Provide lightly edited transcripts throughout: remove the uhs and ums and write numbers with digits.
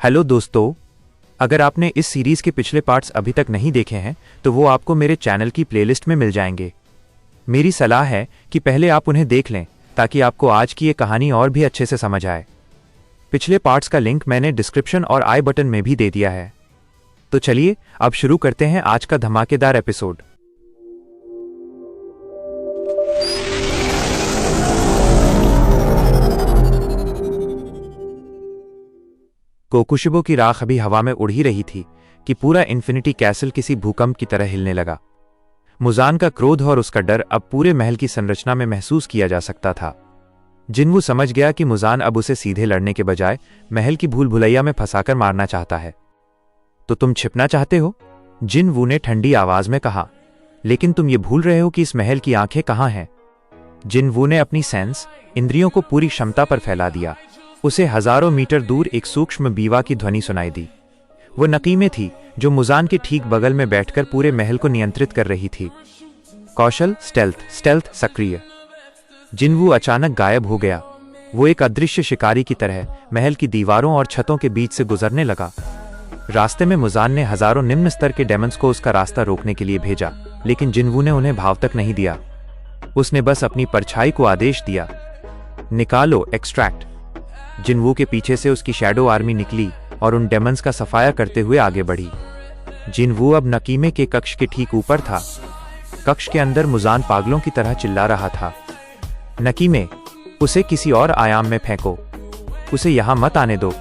Hello दोस्तों, अगर आपने इस सीरीज के पिछले पार्ट्स अभी तक नहीं देखे हैं तो वो आपको मेरे चैनल की प्लेलिस्ट में मिल जाएंगे। मेरी सलाह है कि पहले आप उन्हें देख लें ताकि आपको आज की ये कहानी और भी अच्छे से समझ आए। पिछले पार्ट्स का लिंक मैंने डिस्क्रिप्शन और आई बटन में भी दे दिया है। तो चलिए अब शुरू करते हैं आज का धमाकेदार एपिसोड। कोकुशिबो की राख अभी हवा में उड़ ही रही थी कि पूरा इन्फिनिटी कैसल किसी भूकंप की तरह हिलने लगा। मुजान का क्रोध और उसका डर अब पूरे महल की संरचना में महसूस किया जा सकता था। जिनवू समझ गया कि मुजान अब उसे सीधे लड़ने के बजाय महल की भूल भुलैया में फंसाकर मारना चाहता है। तो तुम छिपना चाहते हो? जिनवू ने ठंडी आवाज में कहा। लेकिन तुम ये भूल रहे हो कि इस महल की आंखें कहाँ हैं? जिनवू ने अपनी सेंस इंद्रियों को पूरी क्षमता पर फैला दिया। उसे हजारों मीटर दूर एक सूक्ष्म बीवा की ध्वनि सुनाई दी। वो नकीमे थी जो मुजान के ठीक बगल में बैठकर पूरे महल को नियंत्रित कर रही थी। कौशल स्टेल्थ सक्रिय। जिनवू अचानक गायब हो गया। वो एक अदृश्य शिकारी की तरह महल की दीवारों और छतों के बीच से गुजरने लगा। रास्ते में मुजान ने हजारों निम्न स्तर के डेमन्स को उसका रास्ता रोकने के लिए भेजा, लेकिन जिनवू ने उन्हें भाव तक नहीं दिया। उसने बस अपनी परछाई को आदेश दिया, निकालो एक्सट्रैक्ट। जिनवू के पीछे से उसकी शैडो आर्मी निकली और उन डेमन्स का सफाया करते हुए आगे बढ़ी। जिनवू अब नकीमे के कक्ष के ठीक ऊपर था। कक्ष के अंदर मुजान पागलों की तरह चिल्ला रहा था, नकीमे, उसे किसी और आयाम में फेंको, उसे यहां मत आने दो।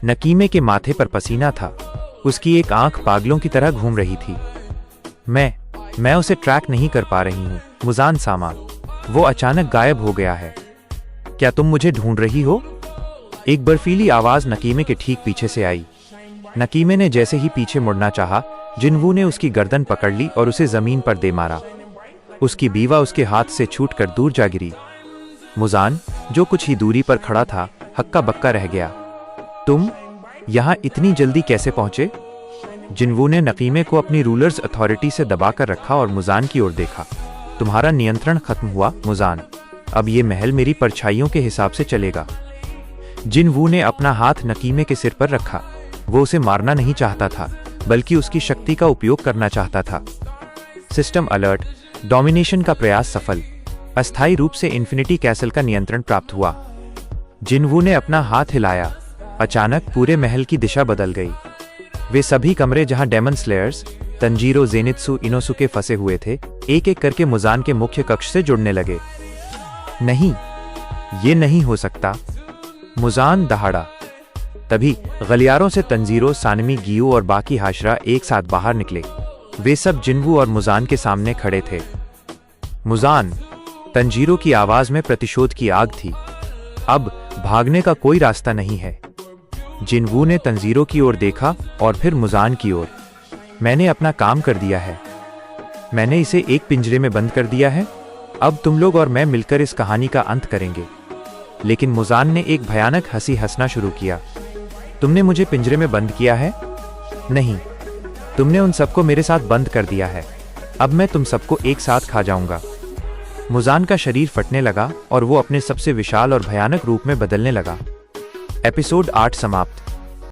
नकीमे के माथे पर पसीना था। उसकी एक आंख पागलों की तरह घूम रही थी। मैं उसे ट्रैक नहीं कर पा रही हूं, मुजान सामा। वो अचानक गायब हो गया है। क्या तुम मुझे ढूंढ रही हो? एक बर्फीली आवाज नकीमे के ठीक पीछे से आई। नकीमे ने जैसे ही पीछे मुड़ना चाहा, जिनवू ने उसकी गर्दन पकड़ ली और उसे जमीन पर दे मारा। उसकी बीवा उसके हाथ से छूटकर दूर जा गिरी। मुजान, जो कुछ ही दूरी पर खड़ा था, हक्का बक्का रह गया। तुम यहां इतनी जल्दी कैसे पहुंचे? जिनवू ने नकीमे को अपनी रूलर्स अथॉरिटी से दबाकर रखा और मुजान की ओर देखा। तुम्हारा नियंत्रण खत्म हुआ मुजान। अब ये महल मेरी परछाइयों के हिसाब से चलेगा। जिनवू ने अपना हाथ नकीमे के सिर पर रखा। वो उसे मारना नहीं चाहता था, बल्कि उसकी शक्ति का उपयोग करना चाहता था। सिस्टम अलर्ट, डोमिनेशन का प्रयास सफल। अस्थायी रूप से इन्फिनिटी कैसल का नियंत्रण प्राप्त हुआ। जिनवू ने अपना हाथ हिलाया। अचानक पूरे महल की दिशा बदल गई। वे सभी कमरे जहां Demon Slayers, Tanjiro, Zenitsu, Inosuke फंसे हुए थे, एक एक करके मुजान के मुख्य कक्ष से जुड़ने लगे। नहीं, ये नहीं हो सकता, मुजान दहाड़ा। तभी गलियारों से तंजीरो, सानमी, गियो और बाकी हाशरा एक साथ बाहर निकले। वे सब जिनवू और मुजान के सामने खड़े थे। मुजान, तंजीरो की आवाज में प्रतिशोध की आग थी। अब भागने का कोई रास्ता नहीं है। जिनवू ने तंजीरो की ओर देखा और फिर मुजान की ओर। मैंने अपना काम कर दिया है। मैंने इसे एक पिंजरे में बंद कर दिया है। अब तुम लोग और मैं मिलकर इस कहानी का अंत करेंगे। लेकिन मुजान ने एक भयानक हंसी हंसना शुरू किया। तुमने मुझे पिंजरे में बंद किया है? नहीं, तुमने उन सबको मेरे साथ बंद कर दिया है। अब मैं तुम सबको एक साथ खा जाऊंगा। मुजान का शरीर फटने लगा और वो अपने सबसे विशाल और भयानक रूप में बदलने लगा। एपिसोड 8 समाप्त।